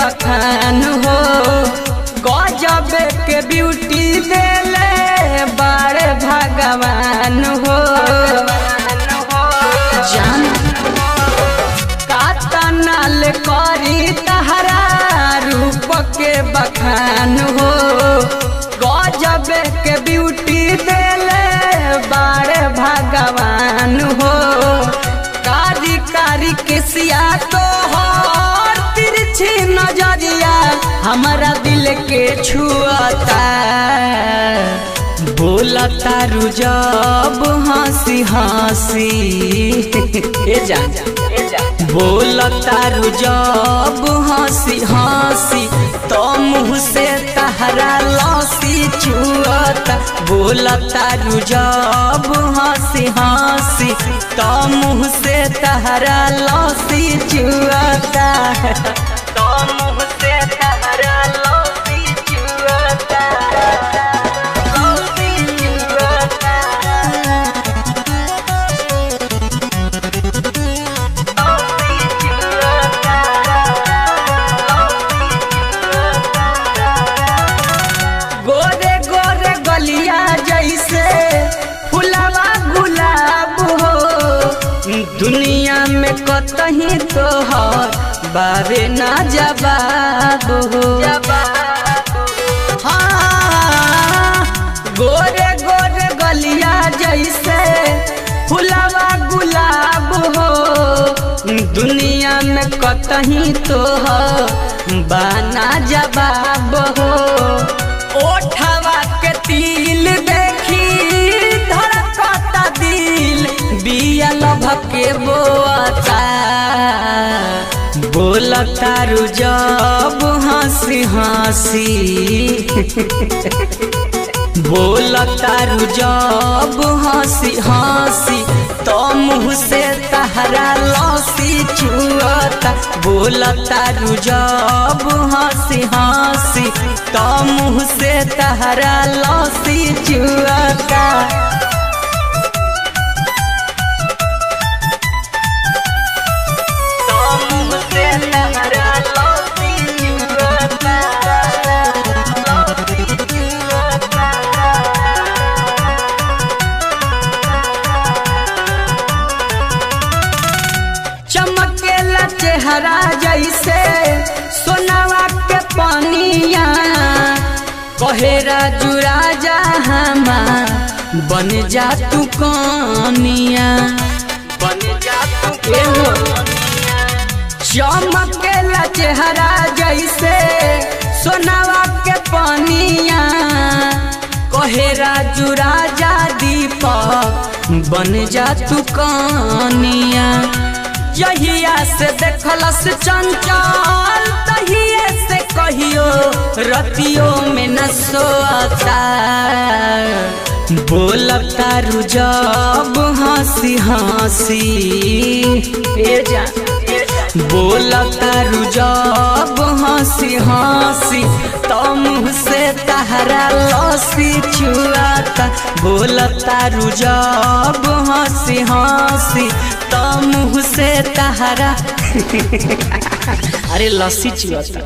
बखान हो, गजब के ब्यूटी देले बारे भगवान हो। जान कातनाल करी तहरा रूप के बखान हो, गजब के ब्यूटी देले बारे भगवान हो। कारी कारी किसिया तो हर तिरछी नजरिया हमारा दिल के छुअता, बोलता रु जब हंसी हंसी बोलता रु जब हंसी हंसी तो मुँह से तहरा लौसी छुअता, बोलता रु जब हंसी हंसी तो मुँह से तहरा लौसी छुअता, तो मुँह से तहरा लौसी छुअता। गोरे गोरे गलिया जैसे फुलवा गुलाब हो, दुनिया में कतही तोहर बारे ना जवाब हो। हाँ, गोरे गोरे गलिया जैसे फुलवा गुलाब हो, दुनिया में कतही तोहर बाना जवाब हो। ओठवा के तिल देखी धड़कता दिल, बिया लभ के बोता, बोलता रु जब हंसी हंसी बोलता रु जब हंसी हंसी तो मुँह से तहरा लौसी छुअता, बोलता रु जब हंसी हंसी तो मुँह से तहरा लौसी छुअता। चमकेला चेहरा जैसे सोनावा के पानिया, कहे राजू राजा हमार बन जा तू कनिया, बन जा तू कनिया। चमकेला चेहरा जैसे सोनावा के पानिया, कहे राजू राजा दीपक बन जा तू कनिया। यहिया से देखलस चंचल तहिए से कहियो रतियों में न सोता, बोलता रु जब हंसी हंसी बोलता रु जब हंसी हंसी तो मुँह से तहरा लौसी छुअता, बोलता रु जब हंसी हंसी तो मुँह से तहरा अरे लस्सी छुअता।